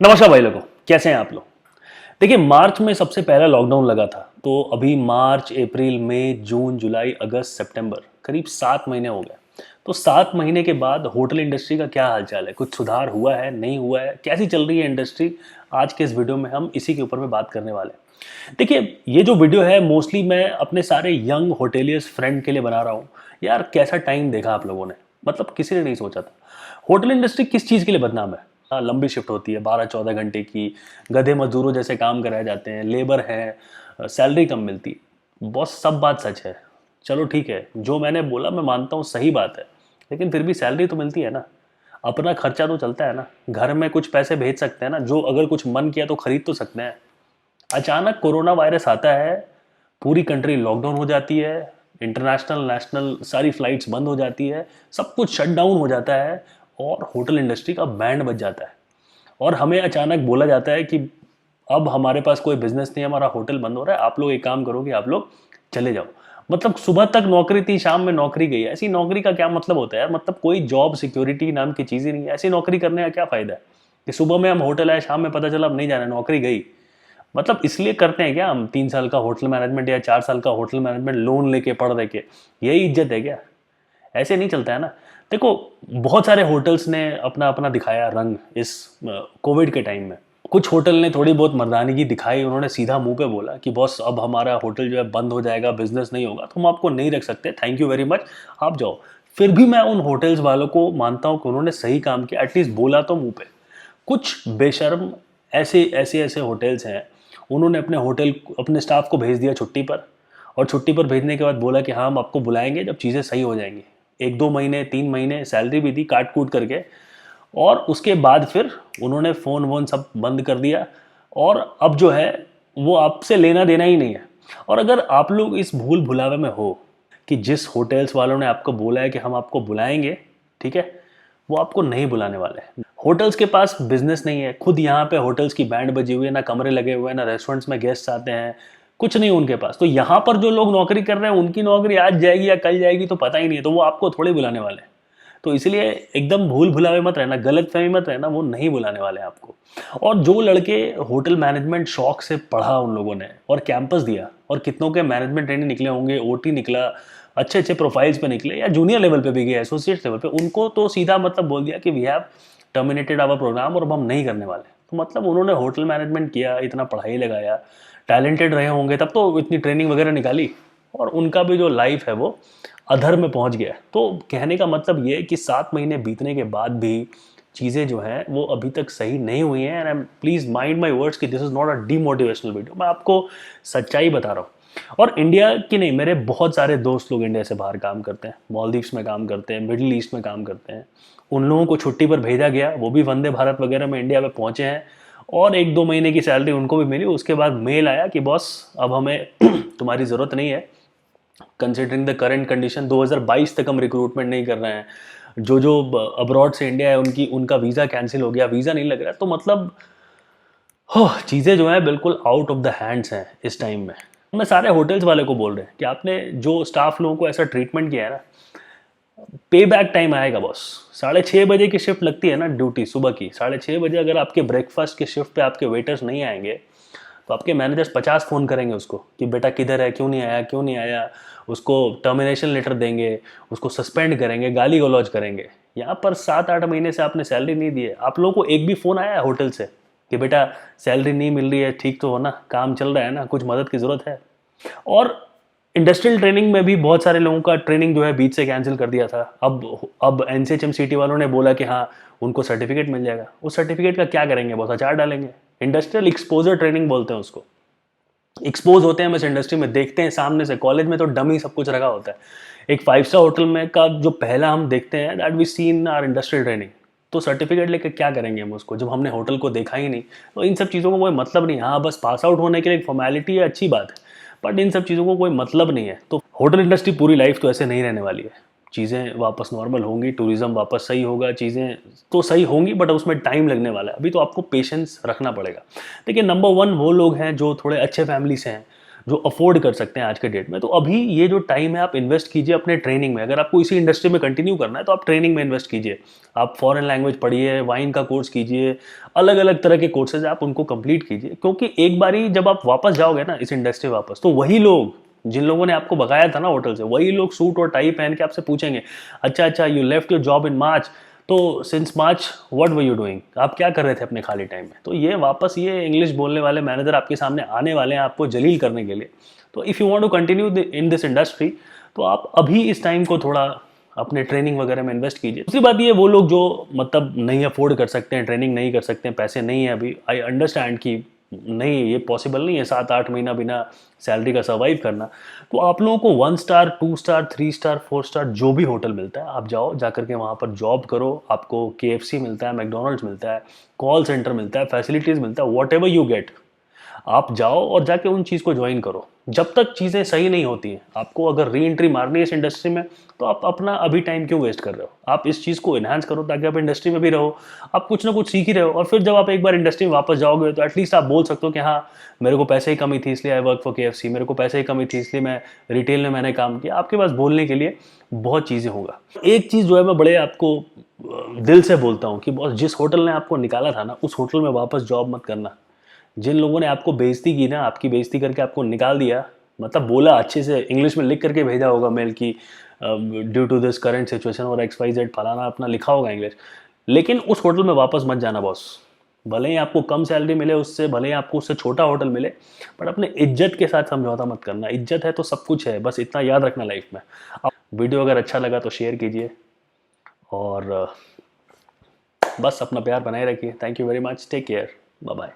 नमस्कार भाई लोगों, कैसे हैं आप लोग। देखिए, मार्च में सबसे पहला लॉकडाउन लगा था। तो अभी मार्च, अप्रैल, मई, जून, जुलाई, अगस्त, सितंबर, करीब 7 महीने हो गए। तो 7 महीने के बाद होटल इंडस्ट्री का क्या हालचाल है, कुछ सुधार हुआ है, नहीं हुआ है, कैसी चल रही है इंडस्ट्री। आज के इस वीडियो में हम इसी के ऊपर में बात करने वाले हैं। देखिए, ये जो वीडियो है मोस्टली मैं अपने सारे यंग होटेलियर्स फ्रेंड के लिए बना रहा हूँ। यार, कैसा टाइम देखा आप लोगों ने, मतलब किसी ने नहीं सोचा था। होटल इंडस्ट्री किस चीज़ के लिए बदनाम है। हाँ, लंबी शिफ्ट होती है, 12-14 घंटे की। गधे मजदूरों जैसे काम कराए जाते हैं, लेबर है, सैलरी कम मिलती है। बॉस, सब बात सच है। चलो ठीक है, जो मैंने बोला मैं मानता हूँ, सही बात है। लेकिन फिर भी सैलरी तो मिलती है ना, अपना खर्चा तो चलता है ना, घर में कुछ पैसे भेज सकते हैं ना, जो अगर कुछ मन किया तो खरीद तो सकते हैं। अचानक कोरोना वायरस आता है, पूरी कंट्री लॉकडाउन हो जाती है, इंटरनेशनल नेशनल सारी फ्लाइट्स बंद हो जाती है, सब कुछ शट डाउन हो जाता है और होटल इंडस्ट्री का बैंड बज जाता है। और हमें अचानक बोला जाता है कि अब हमारे पास कोई बिजनेस नहीं है, हमारा होटल बंद हो रहा है, आप लोग एक काम करो कि आप लोग चले जाओ। मतलब सुबह तक नौकरी थी, शाम में नौकरी गई। ऐसी नौकरी का क्या मतलब होता है यार, मतलब कोई जॉब सिक्योरिटी नाम की चीज़ ही नहीं है। ऐसी नौकरी करने का क्या फ़ायदा है कि सुबह में हम होटल आए, शाम में पता चला अब नहीं जाना, नौकरी गई। मतलब इसलिए करते हैं क्या हम 3 साल का होटल मैनेजमेंट या 4 साल का होटल मैनेजमेंट लोन लेके पढ़ दे के, यही इज्जत है क्या। ऐसे नहीं चलता है ना। देखो, बहुत सारे होटल्स ने अपना अपना दिखाया रंग इस कोविड के टाइम में। कुछ होटल ने थोड़ी बहुत मर्दानगी दिखाई, उन्होंने सीधा मुंह पे बोला कि बॉस अब हमारा होटल जो है बंद हो जाएगा, बिजनेस नहीं होगा, तो हम आपको नहीं रख सकते, थैंक यू वेरी मच, आप जाओ। फिर भी मैं उन होटल्स वालों को मानता हूँ कि उन्होंने सही काम किया, एटलीस्ट बोला तो मुंह पे। कुछ बेशर्म ऐसे ऐसे ऐसे होटल्स हैं, उन्होंने अपने होटल अपने स्टाफ को भेज दिया छुट्टी पर। और छुट्टी पर भेजने के बाद बोला कि हाँ, हम आपको बुलाएंगे जब चीज़ें सही हो जाएंगी। 1-2 महीने 3 महीने सैलरी भी दी काट कूट करके। और उसके बाद फिर उन्होंने फ़ोन वोन सब बंद कर दिया। और अब जो है वो आपसे लेना देना ही नहीं है। और अगर आप लोग इस भूल भुलावे में हो कि जिस होटल्स वालों ने आपको बोला है कि हम आपको बुलाएंगे, ठीक है, वो आपको नहीं बुलाने वाले हैं। होटल्स के पास बिजनेस नहीं है, खुद यहाँ पे होटल्स की बैंड बजी हुई है, ना कमरे लगे हुए हैं, ना रेस्टोरेंट्स में गेस्ट आते हैं, कुछ नहीं उनके पास। तो यहाँ पर जो लोग नौकरी कर रहे हैं उनकी नौकरी आज जाएगी या कल जाएगी तो पता ही नहीं है, तो वो आपको थोड़ी बुलाने वाले हैं। तो इसलिए एकदम भूल भुलावे मत रहना, गलत फहमी मत रहना, वो नहीं बुलाने वाले हैं आपको। और जो लड़के होटल मैनेजमेंट शौक से पढ़ा उन लोगों ने और कैंपस दिया, और कितनों के मैनेजमेंट ट्रेनिंग निकले होंगे, ओटी निकला, अच्छे अच्छे प्रोफाइल्स पे निकले, या जूनियर लेवल पे भी गए, एसोसिएट लेवल पे, उनको तो सीधा मतलब बोल दिया कि we have terminated our program और अब हम नहीं करने वाले। तो मतलब उन्होंने होटल मैनेजमेंट किया, इतना पढ़ाई लगाया, टैलेंटेड रहे होंगे तब तो इतनी ट्रेनिंग वगैरह निकाली, और उनका भी जो लाइफ है वो अधर में पहुंच गया। तो कहने का मतलब ये है कि 7 महीने बीतने के बाद भी चीज़ें जो हैं वो अभी तक सही नहीं हुई हैं। And I please mind my words कि this is not a demotivational video, मैं आपको सच्चाई बता रहा हूँ। और इंडिया की नहीं, मेरे बहुत सारे दोस्त लोग इंडिया से बाहर काम करते हैं, मालदीव्स में काम करते हैं, मिडिल ईस्ट में काम करते हैं। उन लोगों को छुट्टी पर भेजा गया, वो भी वंदे भारत वगैरह में इंडिया में पहुंचे हैं, और 1-2 महीने की सैलरी उनको भी मिली। उसके बाद मेल आया कि बॉस अब हमें तुम्हारी ज़रूरत नहीं है, कंसिडरिंग द करंट कंडीशन 2022 तक हम रिक्रूटमेंट नहीं कर रहे हैं, जो जो अब्रॉड से इंडिया है उनकी उनका वीज़ा कैंसिल हो गया, वीज़ा नहीं लग रहा। तो मतलब हो, चीज़ें जो है बिल्कुल आउट ऑफ द हैंड्स हैं इस टाइम में। मैं सारे होटल्स वाले को बोल रहे हैं कि आपने जो स्टाफ लोगों को ऐसा ट्रीटमेंट किया है ना, पे बैक टाइम आएगा बॉस। 6:30 बजे की शिफ्ट लगती है ना ड्यूटी सुबह की, 6:30 बजे अगर आपके ब्रेकफास्ट की शिफ्ट पे आपके वेटर्स नहीं आएंगे, तो आपके मैनेजर्स 50 फ़ोन करेंगे उसको कि बेटा किधर है, क्यों नहीं आया, क्यों नहीं आया। उसको टर्मिनेशन लेटर देंगे, उसको सस्पेंड करेंगे, गाली गलौज करेंगे। यहाँ पर 7-8 महीने से आपने सैलरी नहीं दी है। आप लोगों को एक भी फ़ोन आया है होटल से कि बेटा सैलरी नहीं मिल रही है, ठीक तो हो ना, काम चल रहा है ना, कुछ मदद की ज़रूरत है। और इंडस्ट्रियल ट्रेनिंग में भी बहुत सारे लोगों का ट्रेनिंग जो है बीच से कैंसिल कर दिया था। अब एनसीएचएमसीटी वालों ने बोला कि हाँ, उनको सर्टिफिकेट मिल जाएगा। उस सर्टिफिकेट का क्या करेंगे, बहुत अचार डालेंगे। इंडस्ट्रियल एक्सपोजर ट्रेनिंग बोलते हैं उसको। एक्सपोज होते हैं हम इस इंडस्ट्री में, देखते हैं सामने से। कॉलेज में तो डमी सब कुछ रखा होता है। एक 5 स्टार होटल में का जो पहला हम देखते हैं, that we see in our industrial training. तो सर्टिफिकेट लेके क्या करेंगे हम उसको, जब हमने होटल को देखा ही नहीं। तो इन सब चीज़ों को कोई मतलब नहीं। हाँ, बस पास आउट होने के लिए एक फॉर्मेलिटी है, अच्छी बात है, बट इन सब चीज़ों को कोई मतलब नहीं है। तो होटल इंडस्ट्री पूरी लाइफ तो ऐसे नहीं रहने वाली है। चीज़ें वापस नॉर्मल होंगी, टूरिज्म वापस सही होगा, चीज़ें तो सही होंगी, बट उसमें टाइम लगने वाला है। अभी तो आपको पेशेंस रखना पड़ेगा। देखिए, नंबर 1 वो लोग हैं जो थोड़े अच्छे फैमिली से हैं, जो अफोर्ड कर सकते हैं आज के डेट में। तो अभी ये जो टाइम है आप इन्वेस्ट कीजिए अपने ट्रेनिंग में। अगर आपको इसी इंडस्ट्री में कंटिन्यू करना है तो आप ट्रेनिंग में इन्वेस्ट कीजिए। आप फॉरेन लैंग्वेज पढ़िए, वाइन का कोर्स कीजिए, अलग अलग तरह के कोर्सेज आप उनको कंप्लीट कीजिए, क्योंकि एक बारी जब आप वापस जाओगे ना इस इंडस्ट्री वापस, तो वही लोग जिन लोगों ने आपको भगाया था ना होटल से, वही लोग सूट और टाई पहन के आपसे पूछेंगे, अच्छा अच्छा you left your job in March, तो since March what were you doing, आप क्या कर रहे थे अपने खाली टाइम में। तो ये वापस ये इंग्लिश बोलने वाले मैनेजर आपके सामने आने वाले हैं आपको जलील करने के लिए। तो if you want to continue in this industry, तो आप अभी इस टाइम को थोड़ा अपने ट्रेनिंग वगैरह में इन्वेस्ट कीजिए। दूसरी बात ये, वो लोग जो मतलब नहीं अफोर्ड कर सकते हैं, ट्रेनिंग नहीं कर सकते हैं, पैसे नहीं है अभी, आई अंडरस्टैंड कि नहीं ये पॉसिबल नहीं है 7-8 महीना बिना सैलरी का सर्वाइव करना। तो आप लोगों को 1 स्टार 2 स्टार 3 स्टार 4 स्टार जो भी होटल मिलता है आप जाओ, जा करके वहाँ पर जॉब करो। आपको KFC मिलता है, मैकडोनल्ड्स मिलता है, कॉल सेंटर मिलता है, फैसिलिटीज़ मिलता है, वॉट एवर यू गेट, आप जाओ और जाके उन चीज़ को ज्वाइन करो। जब तक चीज़ें सही नहीं होती हैं, आपको अगर री एंट्री मारनी है इस इंडस्ट्री में, तो आप अपना अभी टाइम क्यों वेस्ट कर रहे हो। आप इस चीज़ को इन्हांस करो ताकि आप इंडस्ट्री में भी रहो, आप कुछ ना कुछ सीख ही रहे हो, और फिर जब आप एक बार इंडस्ट्री में वापस जाओगे तो एटलीस्ट आप बोल सकते हो कि हाँ मेरे को पैसे ही कमी थी इसलिए आई वर्क फॉर KFC, मेरे को पैसे ही कमी थी इसलिए मैं रिटेल में मैंने काम किया। आपके पास बोलने के लिए बहुत चीज़ें होगा। एक चीज़ जो है मैं बड़े आपको दिल से बोलता हूँ कि बॉस, जिस होटल ने आपको निकाला था ना, उस होटल में वापस जॉब मत करना। जिन लोगों ने आपको बेइज्जती की ना, आपकी बेइज्जती करके आपको निकाल दिया, मतलब बोला अच्छे से इंग्लिश में लिख करके भेजा होगा मेल की due to this current situation और XYZ फलाना अपना लिखा होगा इंग्लिश, लेकिन उस होटल में वापस मत जाना बॉस। भले ही आपको कम सैलरी मिले उससे, भले ही आपको उससे छोटा होटल मिले, बट अपने इज्जत के साथ समझौता मत करना। इज्जत है तो सब कुछ है, बस इतना याद रखना लाइफ में। अब वीडियो अगर अच्छा लगा तो शेयर कीजिए, और बस अपना प्यार बनाए रखिए। Thank you very much, take care, bye bye.